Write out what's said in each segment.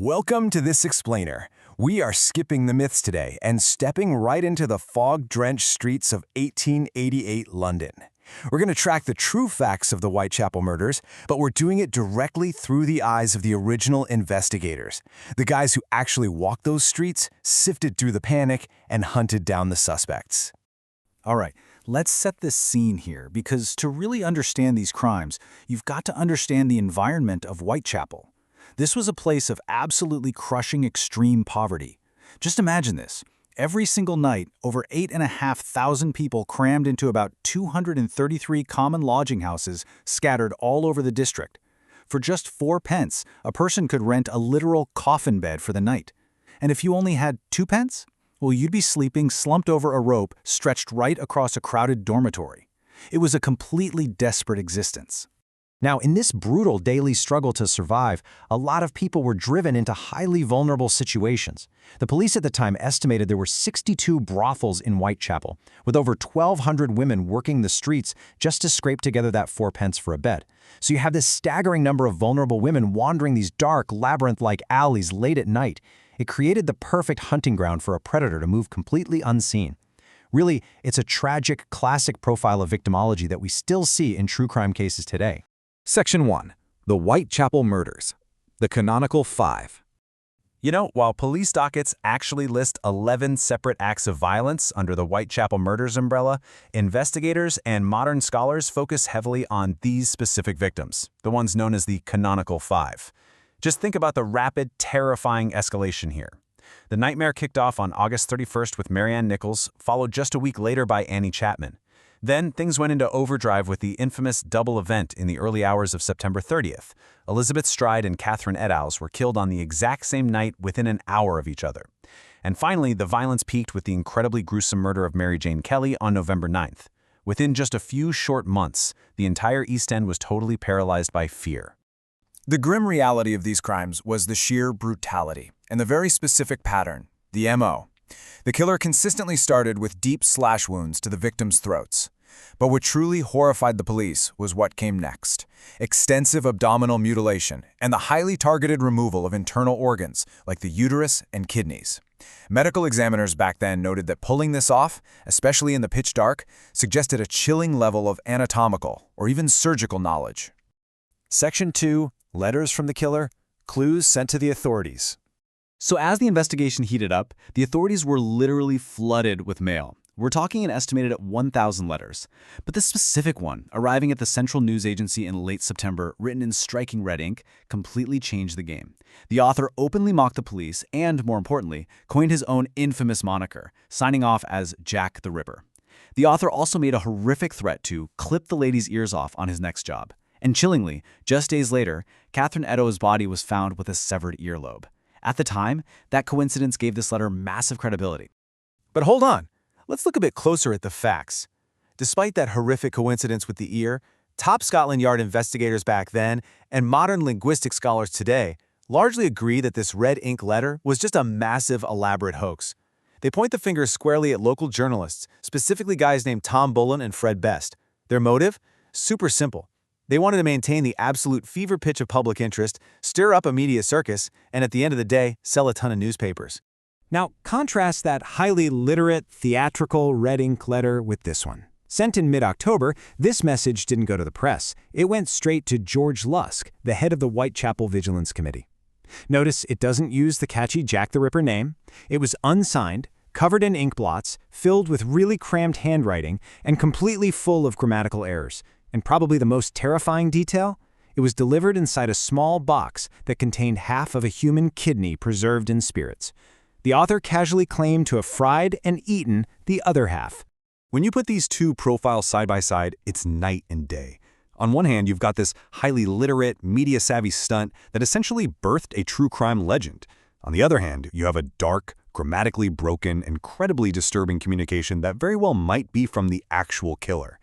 Welcome to This Explainer. We are skipping the myths today and stepping right into the fog-drenched streets of 1888 London. We're going to track the true facts of the Whitechapel murders, but we're doing it directly through the eyes of the original investigators, the guys who actually walked those streets, sifted through the panic, and hunted down the suspects. All right, let's set this scene here, because to really understand these crimes, you've got to understand the environment of Whitechapel. This was a place of absolutely crushing extreme poverty. Just imagine this. Every single night, over 8,500 people crammed into about 233 common lodging houses scattered all over the district. For just 4 pence, a person could rent a literal coffin bed for the night. And if you only had 2 pence, well, you'd be sleeping slumped over a rope stretched right across a crowded dormitory. It was a completely desperate existence. Now, in this brutal daily struggle to survive, a lot of people were driven into highly vulnerable situations. The police at the time estimated there were 62 brothels in Whitechapel, with over 1,200 women working the streets just to scrape together that 4 pence for a bed. So you have this staggering number of vulnerable women wandering these dark, labyrinth-like alleys late at night. It created the perfect hunting ground for a predator to move completely unseen. Really, it's a tragic, classic profile of victimology that we still see in true crime cases today. Section 1. The Whitechapel Murders. The Canonical Five. You know, while police dockets actually list 11 separate acts of violence under the Whitechapel murders umbrella, investigators and modern scholars focus heavily on these specific victims, the ones known as the Canonical Five. Just think about the rapid, terrifying escalation here. The nightmare kicked off on August 31st with Marianne Nichols, followed just a week later by Annie Chapman. Then things went into overdrive with the infamous double event in the early hours of September 30th. Elizabeth Stride and Catherine Eddowes were killed on the exact same night within an hour of each other. And finally, the violence peaked with the incredibly gruesome murder of Mary Jane Kelly on November 9th. Within just a few short months, the entire East End was totally paralyzed by fear. The grim reality of these crimes was the sheer brutality and the very specific pattern, the MO. The killer consistently started with deep slash wounds to the victims' throats. But what truly horrified the police was what came next: extensive abdominal mutilation and the highly targeted removal of internal organs like the uterus and kidneys. Medical examiners back then noted that pulling this off, especially in the pitch dark, suggested a chilling level of anatomical or even surgical knowledge. Section 2. Letters from the killer. Clues sent to the authorities. So as the investigation heated up, the authorities were literally flooded with mail. We're talking an estimated 1,000 letters. But this specific one, arriving at the Central News Agency in late September, written in striking red ink, completely changed the game. The author openly mocked the police and, more importantly, coined his own infamous moniker, signing off as Jack the Ripper. The author also made a horrific threat to clip the lady's ears off on his next job. And chillingly, just days later, Catherine Eddowes' body was found with a severed earlobe. At the time, that coincidence gave this letter massive credibility. But hold on. Let's look a bit closer at the facts. Despite that horrific coincidence with the ear, top Scotland Yard investigators back then and modern linguistic scholars today largely agree that this red ink letter was just a massive, elaborate hoax. They point the finger squarely at local journalists, specifically guys named Tom Bullen and Fred Best. Their motive? Super simple. They wanted to maintain the absolute fever pitch of public interest, stir up a media circus, and at the end of the day, sell a ton of newspapers. Now, contrast that highly literate, theatrical red ink letter with this one. Sent in mid-October, this message didn't go to the press. It went straight to George Lusk, the head of the Whitechapel Vigilance Committee. Notice it doesn't use the catchy Jack the Ripper name. It was unsigned, covered in ink blots, filled with really crammed handwriting, and completely full of grammatical errors. And probably the most terrifying detail? It was delivered inside a small box that contained half of a human kidney preserved in spirits. The author casually claimed to have fried and eaten the other half. When you put these two profiles side by side, it's night and day. On one hand, you've got this highly literate, media-savvy stunt that essentially birthed a true crime legend. On the other hand, you have a dark, grammatically broken, incredibly disturbing communication that very well might be from the actual killer.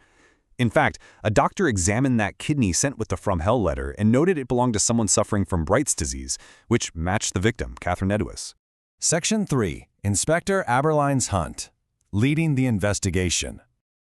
In fact, a doctor examined that kidney sent with the From Hell letter and noted it belonged to someone suffering from Bright's disease, which matched the victim, Catherine Eddowes. Section 3. Inspector Aberline's Hunt. Leading the investigation.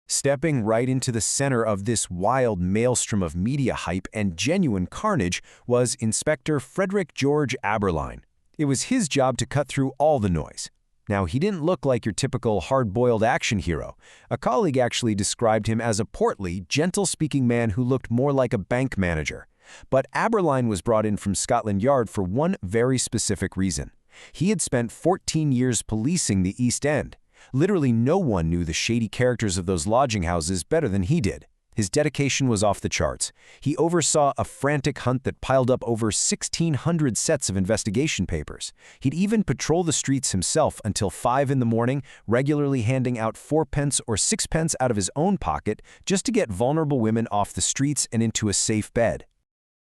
Stepping right into the center of this wild maelstrom of media hype and genuine carnage was Inspector Frederick George Aberline, It was his job to cut through all the noise. Now, he didn't look like your typical hard-boiled action hero. A colleague actually described him as a portly, gentle-speaking man who looked more like a bank manager. But Aberline was brought in from Scotland Yard for one very specific reason. He had spent 14 years policing the East End. Literally no one knew the shady characters of those lodging houses better than he did. His dedication was off the charts. He oversaw a frantic hunt that piled up over 1,600 sets of investigation papers. He'd even patrol the streets himself until 5 in the morning, regularly handing out 4p or 6p out of his own pocket just to get vulnerable women off the streets and into a safe bed.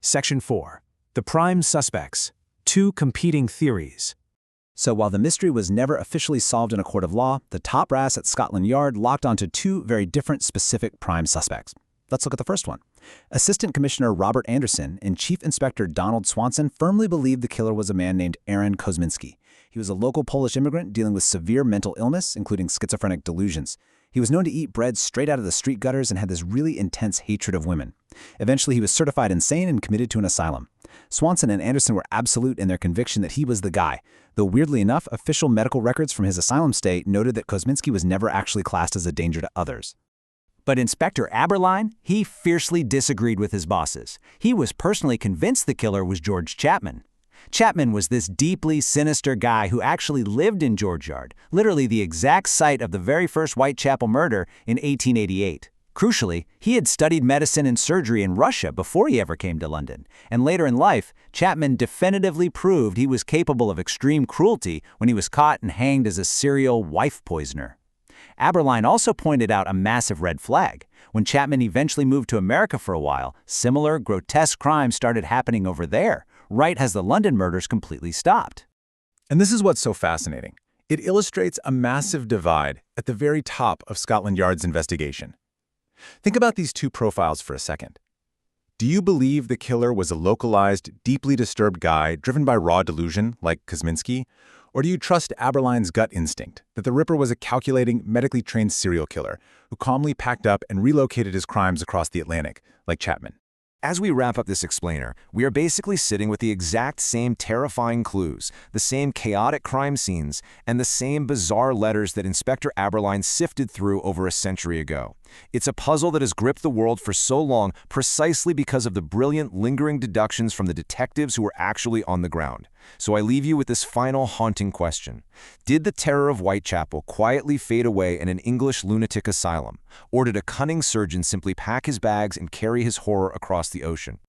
Section 4. The Prime Suspects. Two Competing Theories. So while the mystery was never officially solved in a court of law, the top brass at Scotland Yard locked onto two very different specific prime suspects. Let's look at the first one. Assistant Commissioner Robert Anderson and Chief Inspector Donald Swanson firmly believed the killer was a man named Aaron Kosminski. He was a local Polish immigrant dealing with severe mental illness, including schizophrenic delusions. He was known to eat bread straight out of the street gutters and had this really intense hatred of women. Eventually, he was certified insane and committed to an asylum. Swanson and Anderson were absolute in their conviction that he was the guy, though weirdly enough, official medical records from his asylum stay noted that Kosminski was never actually classed as a danger to others. But Inspector Aberline, he fiercely disagreed with his bosses. He was personally convinced the killer was George Chapman. Chapman was this deeply sinister guy who actually lived in George Yard, literally the exact site of the very first Whitechapel murder in 1888. Crucially, he had studied medicine and surgery in Russia before he ever came to London, and later in life, Chapman definitively proved he was capable of extreme cruelty when he was caught and hanged as a serial wife poisoner. Aberline also pointed out a massive red flag. When Chapman eventually moved to America for a while, similar grotesque crimes started happening over there, right as the London murders completely stopped. And this is what's so fascinating. It illustrates a massive divide at the very top of Scotland Yard's investigation. Think about these two profiles for a second. Do you believe the killer was a localized, deeply disturbed guy driven by raw delusion like Kosminski? Or do you trust Aberline's gut instinct that the Ripper was a calculating, medically trained serial killer who calmly packed up and relocated his crimes across the Atlantic, like Chapman? As we wrap up this explainer, we are basically sitting with the exact same terrifying clues, the same chaotic crime scenes, and the same bizarre letters that Inspector Aberline sifted through over a century ago. It's a puzzle that has gripped the world for so long precisely because of the brilliant, lingering deductions from the detectives who were actually on the ground. So I leave you with this final haunting question. Did the terror of Whitechapel quietly fade away in an English lunatic asylum? Or did a cunning surgeon simply pack his bags and carry his horror across the ocean?